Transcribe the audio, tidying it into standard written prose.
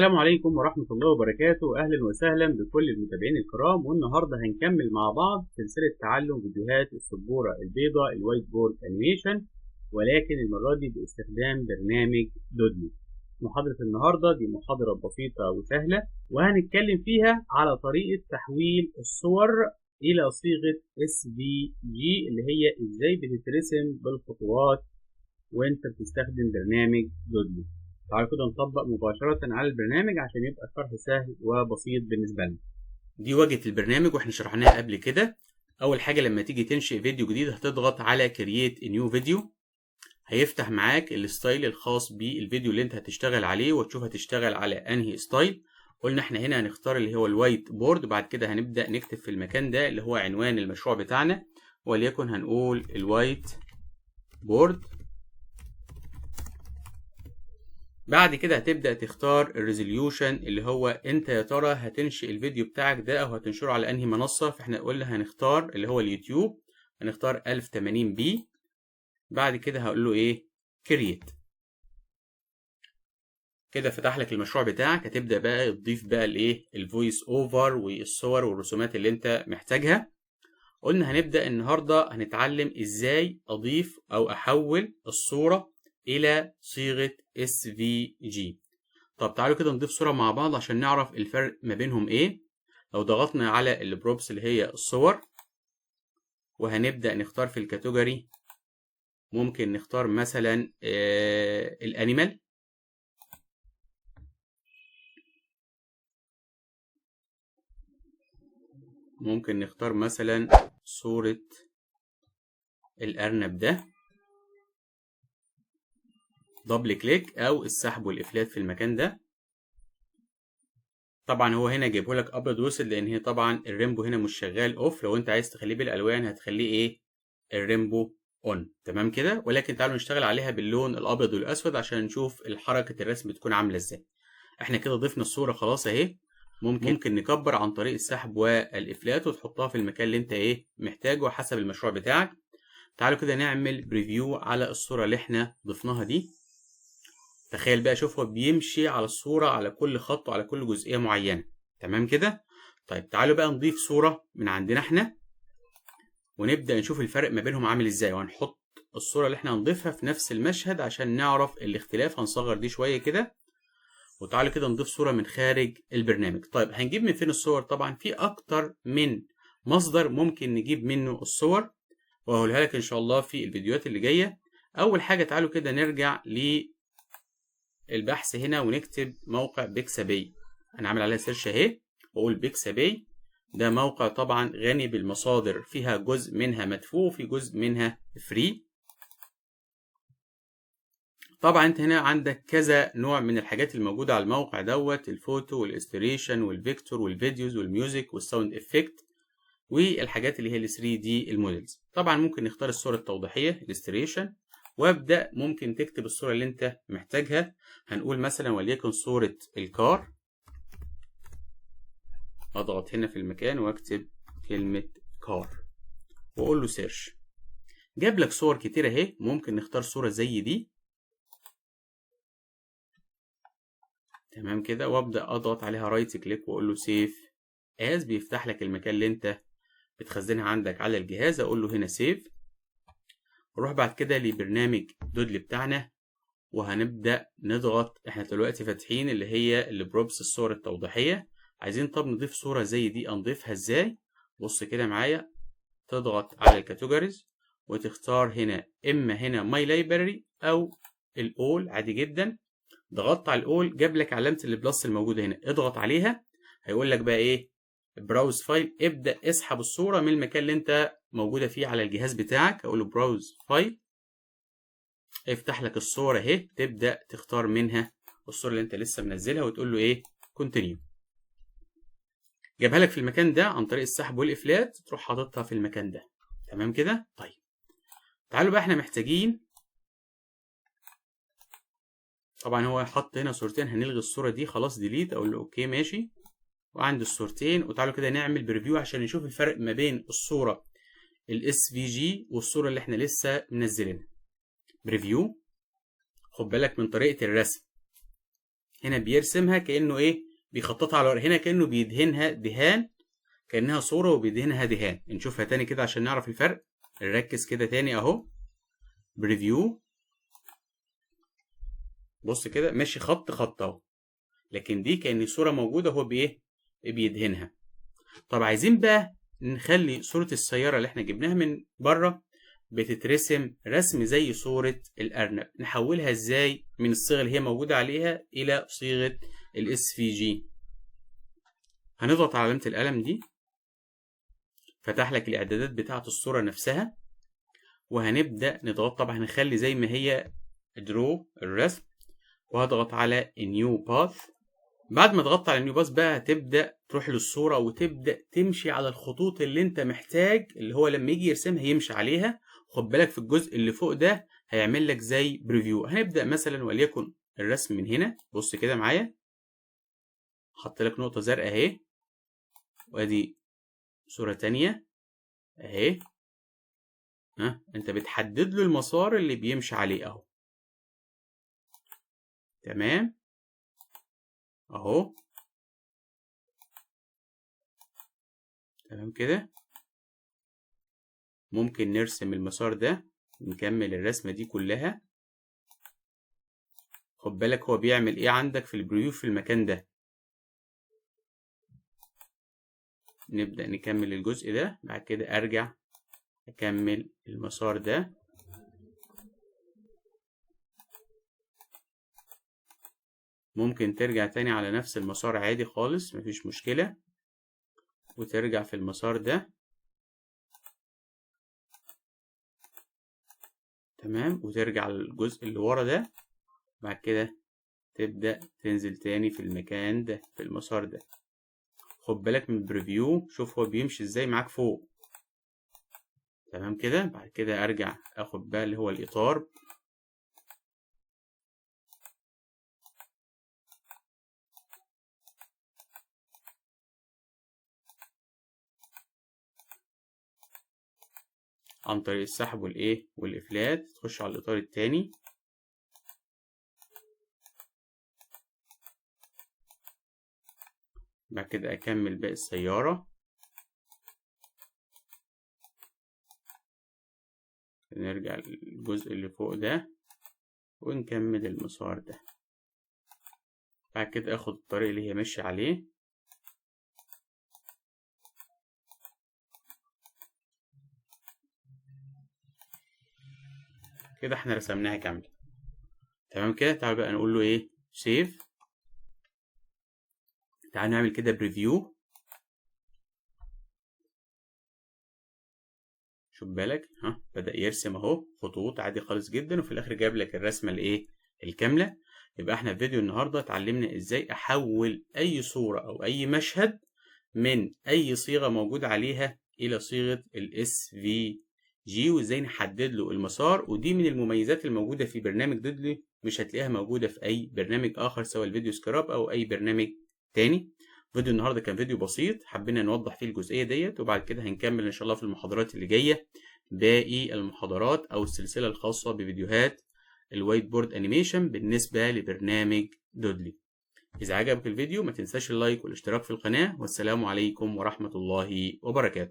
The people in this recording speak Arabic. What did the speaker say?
السلام عليكم ورحمة الله وبركاته. أهلا وسهلا بكل المتابعين الكرام، والنهاردة هنكمل مع بعض سلسلة تعلم فيديوهات السبورة البيضاء الوايت بورد أنيميشن، ولكن المرة دي باستخدام برنامج دودلي. محاضرة النهاردة دي محاضرة بسيطة وسهلة، وهنتكلم فيها على طريقة تحويل الصور إلى صيغة SVG اللي هي إزاي بتترسم بالخطوات وأنت بتستخدم برنامج دودلي. تعالوا كده نطبق مباشرة على البرنامج عشان يبقى الشرح سهل وبسيط بالنسبة لنا. دي واجهة البرنامج واحنا شرحناها قبل كده. أول حاجة لما تيجي تنشئ فيديو جديد هتضغط على Create a New Video، هيفتح معاك الستايل الخاص بالفيديو اللي انت هتشتغل عليه وتشوف هتشتغل على أنهي ستايل. قلنا احنا هنا هنختار اللي هو الوايت بورد، بعد كده هنبدأ نكتب في المكان ده اللي هو عنوان المشروع بتاعنا، وليكن هنقول الوايت بورد. بعد كده هتبدأ تختار الريزوليوشن اللي هو انت يا ترى هتنشئ الفيديو بتاعك ده او هتنشره على انهي منصة. فاحنا قلنا هنختار اللي هو اليوتيوب، هنختار 1080p. بعد كده هقول له ايه كرييت. كده فتح لك المشروع بتاعك. هتبدأ بقى تضيف بقى الايه الفويس اوفر والصور والرسومات اللي انت محتاجها. قلنا هنبدأ النهاردة هنتعلم ازاي اضيف او احول الصورة الى صيغة SVG. طب تعالوا كده نضيف صورة مع بعض عشان نعرف الفرق ما بينهم ايه. لو ضغطنا على البروبس اللي هي الصور، وهنبدأ نختار في الكاتيجوري، ممكن نختار مثلا الانيمال. ممكن نختار مثلا صورة الارنب ده، دبل كليك او السحب والافلات في المكان ده. طبعا هو هنا جايبه لك ابيض واسود لان هي طبعا الريمبو هنا مش شغال اوف. لو انت عايز تخليه بالالوان هتخليه ايه الريمبو اون. تمام كده. ولكن تعالوا نشتغل عليها باللون الابيض والاسود عشان نشوف حركه الرسم بتكون عامله ازاي. احنا كده ضفنا الصوره خلاص اهي. ممكن نكبر عن طريق السحب والافلات وتحطها في المكان اللي انت ايه محتاجه حسب المشروع بتاعك. تعالوا كده نعمل بريفيو على الصوره اللي احنا ضفناها دي. تخيل بقى، شوف هو بيمشي على الصورة على كل خط وعلى كل جزئية معينة. تمام كده. طيب تعالوا بقى نضيف صورة من عندنا احنا ونبدأ نشوف الفرق ما بينهم عامل ازاي، وهنحط الصورة اللي احنا هنضيفها في نفس المشهد عشان نعرف الاختلاف. هنصغر دي شوية كده، وتعالوا كده نضيف صورة من خارج البرنامج. طيب هنجيب من فين الصور؟ طبعا في أكتر من مصدر ممكن نجيب منه الصور، وهقولها لك إن شاء الله في الفيديوهات اللي جاية. أول حاجة تعالوا كده نرجع البحث هنا ونكتب موقع بيكسابي. انا عامل عليها سيرش اهي واقول بيكسابي. ده موقع طبعا غني بالمصادر، فيها جزء منها مدفوع وفي جزء منها فري. طبعا انت هنا عندك كذا نوع من الحاجات الموجوده على الموقع دوت، الفوتو والاستريشن والفيكتور والفيديوز والميوزك والساوند افكت والحاجات اللي هي ال 3 دي المودلز. طبعا ممكن نختار الصوره التوضيحيه الاستريشن، وابدا ممكن تكتب الصوره اللي انت محتاجها. هنقول مثلا وليكن صوره الكار. اضغط هنا في المكان واكتب كلمه كار واقول له سيرش. جاب لك صور كتير اهي. ممكن نختار صوره زي دي. تمام كده. وابدا اضغط عليها رايت كليك واقول له سيف از. بيفتح لك المكان اللي انت بتخزنها عندك على الجهاز. اقول له هنا سيف. نروح بعد كده لبرنامج دودلي بتاعنا وهنبدأ نضغط. احنا دلوقتي فاتحين اللي هي البروبس الصور التوضيحية. عايزين طب نضيف صورة زي دي، نضيفها ازاي؟ بص كده معايا، تضغط على الكاتيجوريز وتختار هنا اما هنا ماي لايبراري او الاول عادي جدا. ضغطت على الاول جاب لك علامة البلس الموجودة هنا، اضغط عليها. هيقول لك بقى ايه براوز فايل. ابدأ اسحب الصورة من المكان اللي انت موجودة فيه على الجهاز بتاعك. اقول له براوز فايل، افتح لك الصورة اهي. تبدأ تختار منها الصورة اللي انت لسه منزلها وتقول له ايه كونتينيو. جابها لك في المكان ده عن طريق السحب والإفلات، تروح حاططها في المكان ده. تمام كده. طيب تعالوا بقى احنا محتاجين، طبعا هو حط هنا صورتين، هنلغي الصورة دي خلاص ديليت. اقول له اوكي ماشي. وعندي الصورتين، وتعالوا كده نعمل بريفيو عشان نشوف الفرق ما بين الصورة الاس في جي والصورة اللي احنا لسه منزلينها. بريفيو. خد بالك من طريقة الرسم. هنا بيرسمها كأنه ايه، بيخططها على ورق. هنا كأنه بيدهنها دهان، كأنها صورة وبيدهنها دهان. نشوفها تاني كده عشان نعرف الفرق. نركز كده تاني اهو، بريفيو، بص كده ماشي خط خط اهو، لكن دي كأن صورة موجودة هو بايه، بيدهنها. طب عايزين بقى نخلي صورة السيارة اللي احنا جبناها من بره بتترسم رسم زي صورة الأرنب. نحولها ازاي من الصيغة اللي هي موجودة عليها إلى صيغة الاس في جي؟ هنضغط على علامة القلم دي، فتح لك الإعدادات بتاعة الصورة نفسها، وهنبدأ نضغط. طبعا هنخلي زي ما هي درو الرسم، وهضغط على نيو باث. بعد ما ضغطت على نيو باث بقى هتبدأ تروح للصورة وتبدأ تمشي على الخطوط اللي انت محتاج، اللي هو لما يجي يرسمها يمشي عليها. خد بالك في الجزء اللي فوق ده هيعمل لك زي بريفيو. هنبدأ مثلا وليكن الرسم من هنا، بص كده معايا، حط لك نقطة زرقاء اهي، وادي صورة تانية اهي. انت بتحدد له المسار اللي بيمشي عليه اهو، تمام اهو، تمام كده. ممكن نرسم المسار ده، نكمل الرسمة دي كلها. خد بالك هو بيعمل ايه عندك في البريفيو في المكان ده. نبدأ نكمل الجزء ده، بعد كده ارجع اكمل المسار ده. ممكن ترجع تاني على نفس المسار عادي خالص، مفيش مشكلة، وترجع في المسار ده، تمام، وترجع للجزء اللي ورا ده. بعد كده تبدأ تنزل تاني في المكان ده في المسار ده. خد بالك من البريفيو، شوف هو بيمشي ازاي معاك فوق، تمام كده. بعد كده ارجع اخد بقى اللي هو الاطار، عن طريق السحب والايه والافلات، تخش على الاطار التاني. بعد كده اكمل باقي السيارة، نرجع للجزء اللي فوق ده ونكمل المسار ده. بعد كده اخد الطريق اللي هي ماشية عليه، كده احنا رسمناها كاملة، تمام كده. تعال بقى نقول له ايه، سيف. تعال نعمل كده بريفيو. شوف بالك بدأ يرسم اهو خطوط عادي خالص جدا، وفي الاخر جاب لك الرسمة الايه الكاملة. يبقى احنا في فيديو النهاردة اتعلمنا ازاي احول اي صورة او اي مشهد من اي صيغة موجود عليها الى صيغة الاس في جي، وازاي نحدد له المسار. ودي من المميزات الموجودة في برنامج دودلي، مش هتلاقيها موجودة في اي برنامج اخر، سواء الفيديو سكراب او اي برنامج تاني. فيديو النهارده كان فيديو بسيط، حبينا نوضح فيه الجزئية ديت، وبعد كده هنكمل ان شاء الله في المحاضرات اللي جاية باقي المحاضرات او السلسلة الخاصة بفيديوهات الوايت بورد انيميشن بالنسبة لبرنامج دودلي. إذا عجبك الفيديو ما تنساش اللايك والاشتراك في القناة، والسلام عليكم ورحمة الله وبركاته.